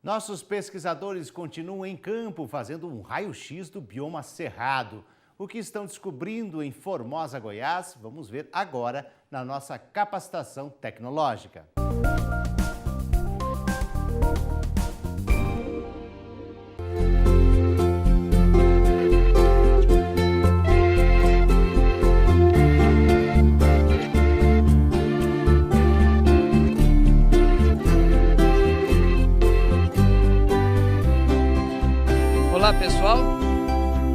Nossos pesquisadores continuam em campo fazendo um raio-x do bioma cerrado. O que estão descobrindo em Formosa, Goiás, vamos ver agora na nossa capacitação tecnológica. Olá pessoal,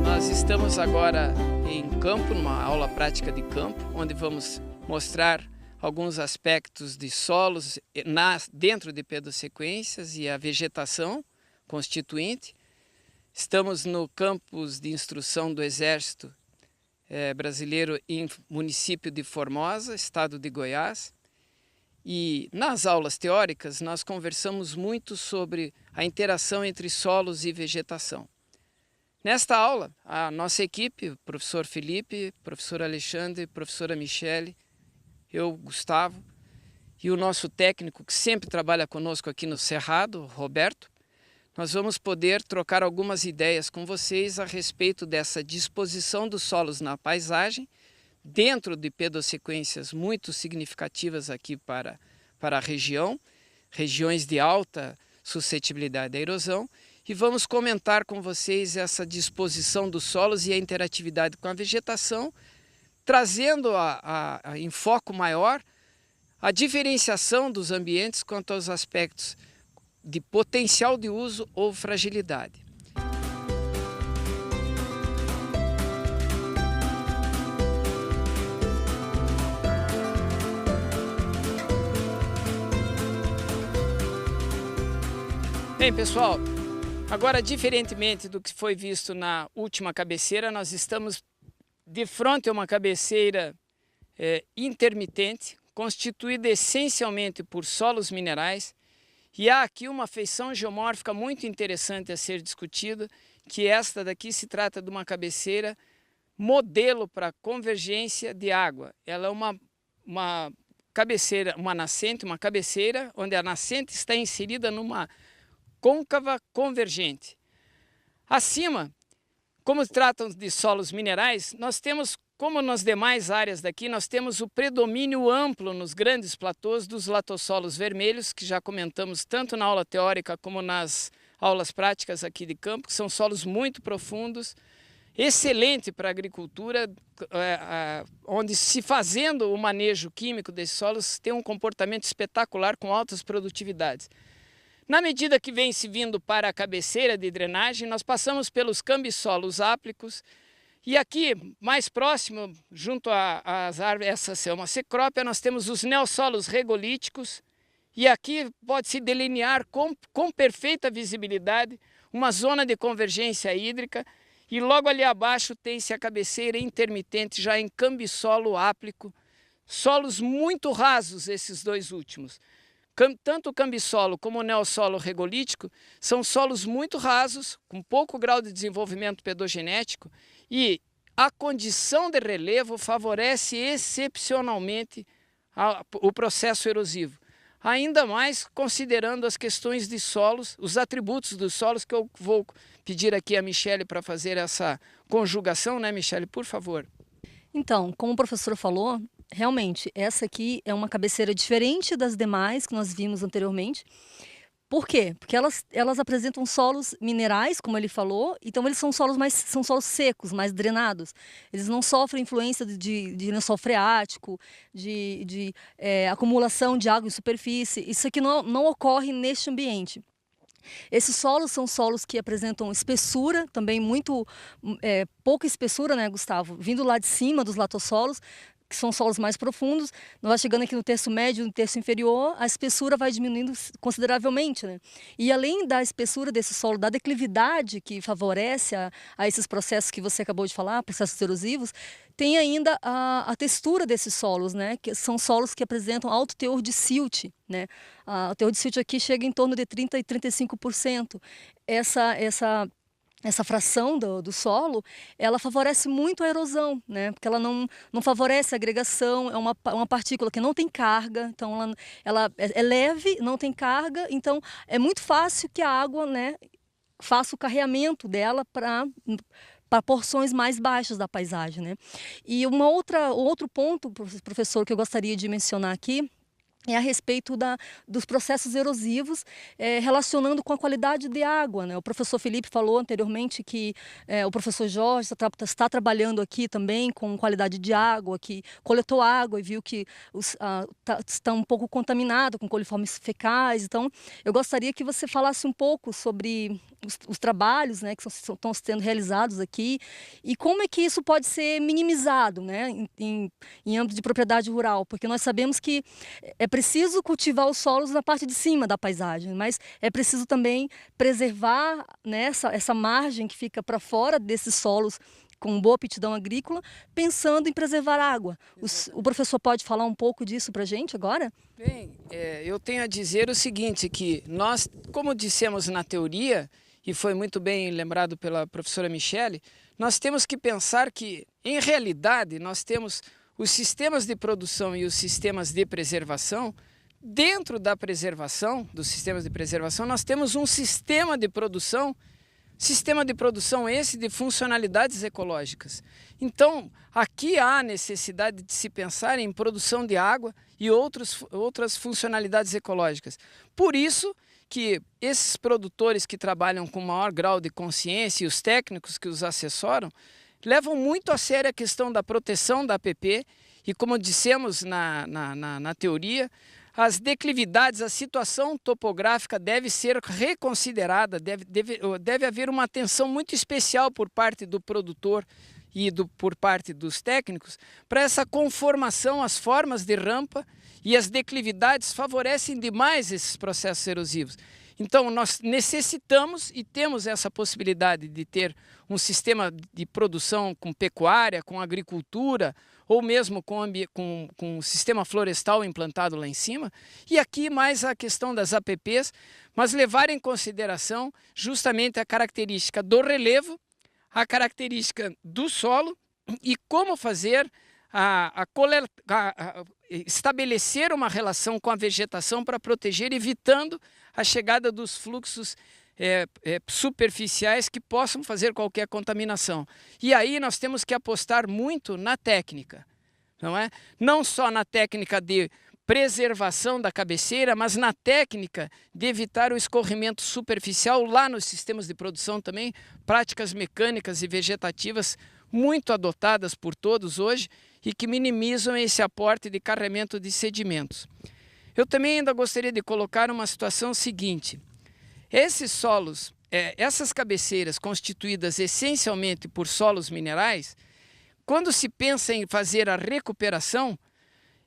nós estamos agora em campo, numa aula prática de campo, onde vamos mostrar alguns aspectos de solos dentro de pedossequências e a vegetação constituinte. Estamos no campus de instrução do Exército Brasileiro em município de Formosa, estado de Goiás. E nas aulas teóricas nós conversamos muito sobre a interação entre solos e vegetação. Nesta aula, a nossa equipe, o professor Felipe, professor Alexandre, professora Michele, eu, Gustavo, e o nosso técnico que sempre trabalha conosco aqui no Cerrado, Roberto, nós vamos poder trocar algumas ideias com vocês a respeito dessa disposição dos solos na paisagem, dentro de pedossequências muito significativas aqui para a região, regiões de alta suscetibilidade à erosão, e vamos comentar com vocês essa disposição dos solos e a interatividade com a vegetação, trazendo em foco maior a diferenciação dos ambientes quanto aos aspectos de potencial de uso ou fragilidade. Bem, pessoal, agora, diferentemente do que foi visto na última cabeceira, nós estamos de frente a uma cabeceira intermitente, constituída essencialmente por solos minerais, e há aqui uma feição geomórfica muito interessante a ser discutida, que esta daqui se trata de uma cabeceira modelo para convergência de água. Ela é uma cabeceira, uma nascente, uma cabeceira onde a nascente está inserida numa côncava convergente. Acima, como tratam de solos minerais, nós temos, como nas demais áreas daqui, nós temos o predomínio amplo nos grandes platôs dos latossolos vermelhos, que já comentamos tanto na aula teórica como nas aulas práticas aqui de campo, que são solos muito profundos, excelente para a agricultura, onde se fazendo o manejo químico desses solos tem um comportamento espetacular com altas produtividades. Na medida que vem se vindo para a cabeceira de drenagem, nós passamos pelos cambissolos áplicos e aqui, mais próximo, junto às árvores, essa é uma cecrópia, nós temos os neossolos regolíticos e aqui pode-se delinear com perfeita visibilidade uma zona de convergência hídrica e logo ali abaixo tem-se a cabeceira intermitente já em cambissolo áplico, solos muito rasos esses dois últimos. Tanto o cambissolo como o neossolo regolítico são solos muito rasos, com pouco grau de desenvolvimento pedogenético e a condição de relevo favorece excepcionalmente o processo erosivo. Ainda mais considerando as questões de solos, os atributos dos solos, que eu vou pedir aqui a Michele para fazer essa conjugação, né, Michele, por favor. Então, como o professor falou, realmente, essa aqui é uma cabeceira diferente das demais que nós vimos anteriormente. Por quê? Porque elas apresentam solos minerais, como ele falou, então eles são solos secos, mais drenados. Eles não sofrem influência de lençol freático, de acumulação de água em superfície. Isso aqui não ocorre neste ambiente. Esses solos são solos que apresentam espessura, também pouca espessura, né, Gustavo? Vindo lá de cima dos latossolos, que são solos mais profundos, nós vamos chegando aqui no terço médio, no terço inferior, a espessura vai diminuindo consideravelmente, né? E além da espessura desse solo, da declividade que favorece a esses processos que você acabou de falar, processos erosivos, tem ainda a textura desses solos, né? Que são solos que apresentam alto teor de silt, né? O teor de silt aqui chega em torno de 30% e 35%. essa fração do solo, ela favorece muito a erosão, né? Porque ela não favorece a agregação, é uma partícula que não tem carga, então ela é leve, não tem carga, então é muito fácil que a água, né, faça o carreamento dela para porções mais baixas da paisagem, né? E outro ponto, professor, que eu gostaria de mencionar aqui, é a respeito dos processos erosivos, relacionando com a qualidade de água, né? O professor Felipe falou anteriormente que o professor Jorge está trabalhando aqui também com qualidade de água, que coletou água e viu que está um pouco contaminado com coliformes fecais. Então, eu gostaria que você falasse um pouco sobre os trabalhos, né, que estão sendo realizados aqui e como é que isso pode ser minimizado, né, em âmbito de propriedade rural, porque nós sabemos que é preciso cultivar os solos na parte de cima da paisagem, mas é preciso também preservar, né, essa margem que fica para fora desses solos com boa aptidão agrícola, pensando em preservar a água. O professor pode falar um pouco disso para a gente agora? Bem, eu tenho a dizer o seguinte, que nós, como dissemos na teoria, e foi muito bem lembrado pela professora Michele, nós temos que pensar que, em realidade, nós temos os sistemas de produção e os sistemas de preservação. Dentro da preservação, dos sistemas de preservação, nós temos um sistema de produção esse de funcionalidades ecológicas. Então, aqui há necessidade de se pensar em produção de água e outras funcionalidades ecológicas. Por isso que esses produtores que trabalham com maior grau de consciência e os técnicos que os assessoram, levam muito a sério a questão da proteção da APP e, como dissemos na teoria, as declividades, a situação topográfica deve ser reconsiderada, deve haver uma atenção muito especial por parte do produtor e por parte dos técnicos para essa conformação, as formas de rampa e as declividades favorecem demais esses processos erosivos. Então, nós necessitamos e temos essa possibilidade de ter um sistema de produção com pecuária, com agricultura, ou mesmo com um sistema florestal implantado lá em cima. E aqui mais a questão das APPs, mas levar em consideração justamente a característica do relevo, a característica do solo e como fazer estabelecer uma relação com a vegetação para proteger, evitando a chegada dos fluxos superficiais que possam fazer qualquer contaminação. E aí nós temos que apostar muito na técnica, não é? Não só na técnica de preservação da cabeceira, mas na técnica de evitar o escorrimento superficial lá nos sistemas de produção também, práticas mecânicas e vegetativas muito adotadas por todos hoje e que minimizam esse aporte de carregamento de sedimentos. Eu também ainda gostaria de colocar uma situação seguinte. Esses solos, essas cabeceiras constituídas essencialmente por solos minerais, quando se pensa em fazer a recuperação,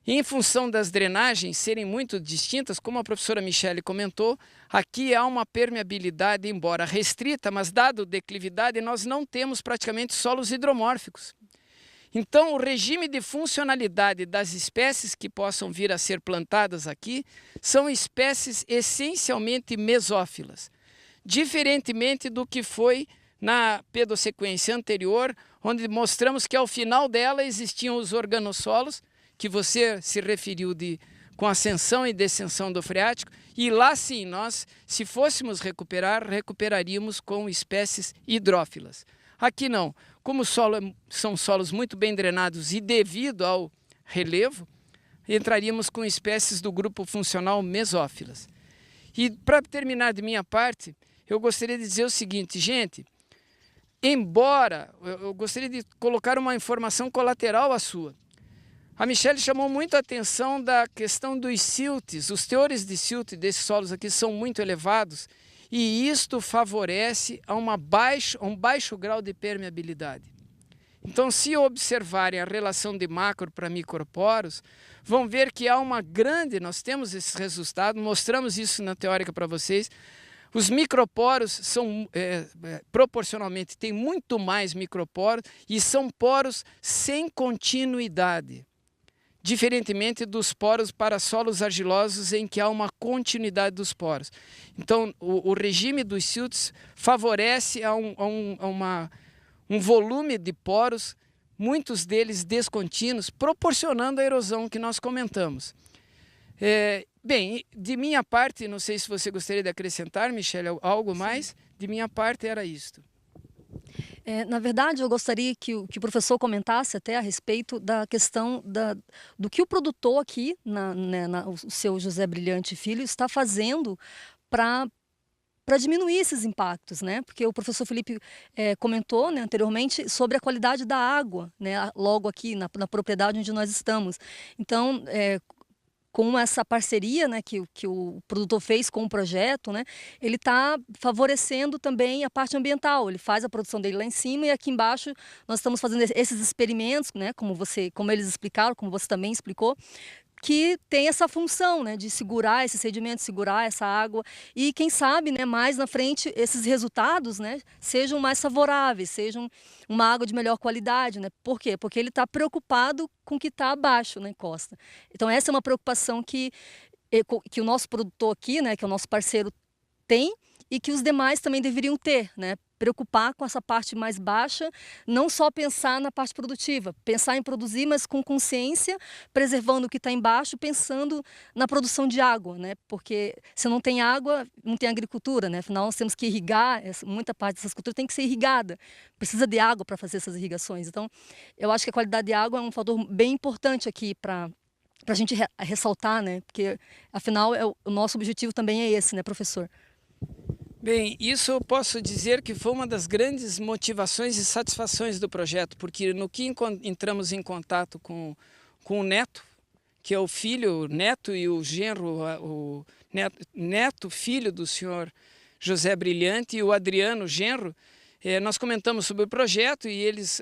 em função das drenagens serem muito distintas, como a professora Michele comentou, aqui há uma permeabilidade, embora restrita, mas dado declividade, nós não temos praticamente solos hidromórficos. Então, o regime de funcionalidade das espécies que possam vir a ser plantadas aqui são espécies essencialmente mesófilas, diferentemente do que foi na pedossequência anterior, onde mostramos que ao final dela existiam os organossolos, que você se referiu com ascensão e descensão do freático, e lá sim, nós, se fôssemos recuperaríamos com espécies hidrófilas. Aqui não, como são solos muito bem drenados e devido ao relevo, entraríamos com espécies do grupo funcional mesófilas. E para terminar de minha parte, eu gostaria de dizer o seguinte, gente, embora, eu gostaria de colocar uma informação colateral à sua. A Michele chamou muito a atenção da questão dos siltes. Os teores de silt desses solos aqui são muito elevados e isto favorece a um baixo grau de permeabilidade. Então, se observarem a relação de macro para microporos, vão ver que há uma grande, nós temos esses resultados, mostramos isso na teórica para vocês. Os microporos são, proporcionalmente, tem muito mais microporos e são poros sem continuidade. diferentemente dos poros para solos argilosos em que há uma continuidade dos poros. Então, o regime dos silts favorece a um volume de poros, muitos deles descontínuos, proporcionando a erosão que nós comentamos. Bem, de minha parte, não sei se você gostaria de acrescentar, Michele, algo mais? De minha parte era isto. Na verdade, eu gostaria que o professor comentasse até a respeito da questão do que o produtor aqui, o seu José Brilhante Filho, está fazendo para diminuir esses impactos, né? Porque o professor Felipe comentou, né, anteriormente sobre a qualidade da água, né, logo aqui na propriedade onde nós estamos. Então, com essa parceria, né, que o produtor fez com o projeto, né, ele está favorecendo também a parte ambiental. Ele faz a produção dele lá em cima e aqui embaixo nós estamos fazendo esses experimentos, né, como eles explicaram, como você também explicou, que tem essa função, né, de segurar esse sedimento, segurar essa água e quem sabe, né, mais na frente esses resultados, né, sejam mais favoráveis, sejam uma água de melhor qualidade, né? Por quê? Porque ele está preocupado com o que está abaixo na encosta. Então essa é uma preocupação que o nosso produtor aqui, né, que é o nosso parceiro, tem e que os demais também deveriam ter, né? Preocupar com essa parte mais baixa, não só pensar na parte produtiva, pensar em produzir, mas com consciência, preservando o que está embaixo, pensando na produção de água, né? Porque se não tem água, não tem agricultura, né? Afinal, nós temos que irrigar, muita parte dessas culturas tem que ser irrigada, precisa de água para fazer essas irrigações. Então, eu acho que a qualidade de água é um fator bem importante aqui para a gente ressaltar, né? Porque, afinal, o nosso objetivo também é esse, né, professor? Bem, isso eu posso dizer que foi uma das grandes motivações e satisfações do projeto, porque no que entramos em contato com o Neto, que é o filho, neto e o genro, o neto, filho do senhor José Brilhante, e o Adriano, genro, nós comentamos sobre o projeto e eles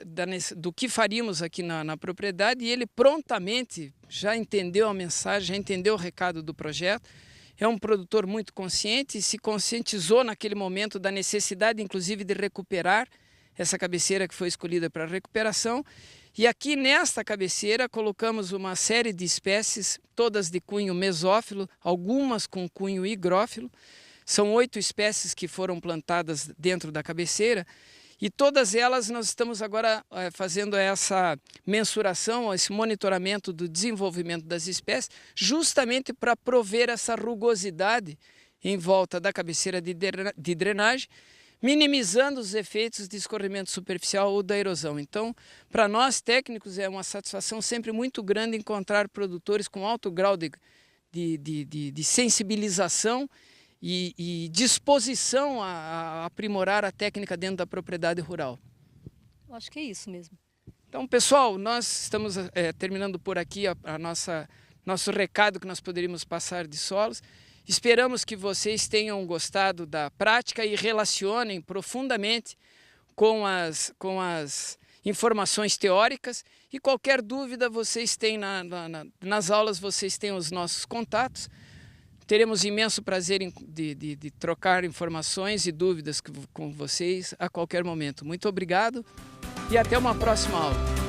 do que faríamos aqui na propriedade, e ele prontamente já entendeu a mensagem, já entendeu o recado do projeto. É um produtor muito consciente e se conscientizou naquele momento da necessidade, inclusive, de recuperar essa cabeceira que foi escolhida para recuperação. E aqui nesta cabeceira colocamos uma série de espécies, todas de cunho mesófilo, algumas com cunho higrófilo. São 8 espécies que foram plantadas dentro da cabeceira. E todas elas nós estamos agora fazendo essa mensuração, esse monitoramento do desenvolvimento das espécies, justamente para prover essa rugosidade em volta da cabeceira de drenagem, minimizando os efeitos de escorrimento superficial ou da erosão. Então, para nós técnicos é uma satisfação sempre muito grande encontrar produtores com alto grau de sensibilização e disposição a aprimorar a técnica dentro da propriedade rural. Eu acho que é isso mesmo. Então, pessoal, nós estamos terminando por aqui nosso recado que nós poderíamos passar de solos. Esperamos que vocês tenham gostado da prática e relacionem profundamente com as informações teóricas. E qualquer dúvida vocês têm nas aulas, vocês têm os nossos contatos. Teremos imenso prazer de trocar informações e dúvidas com vocês a qualquer momento. Muito obrigado e até uma próxima aula.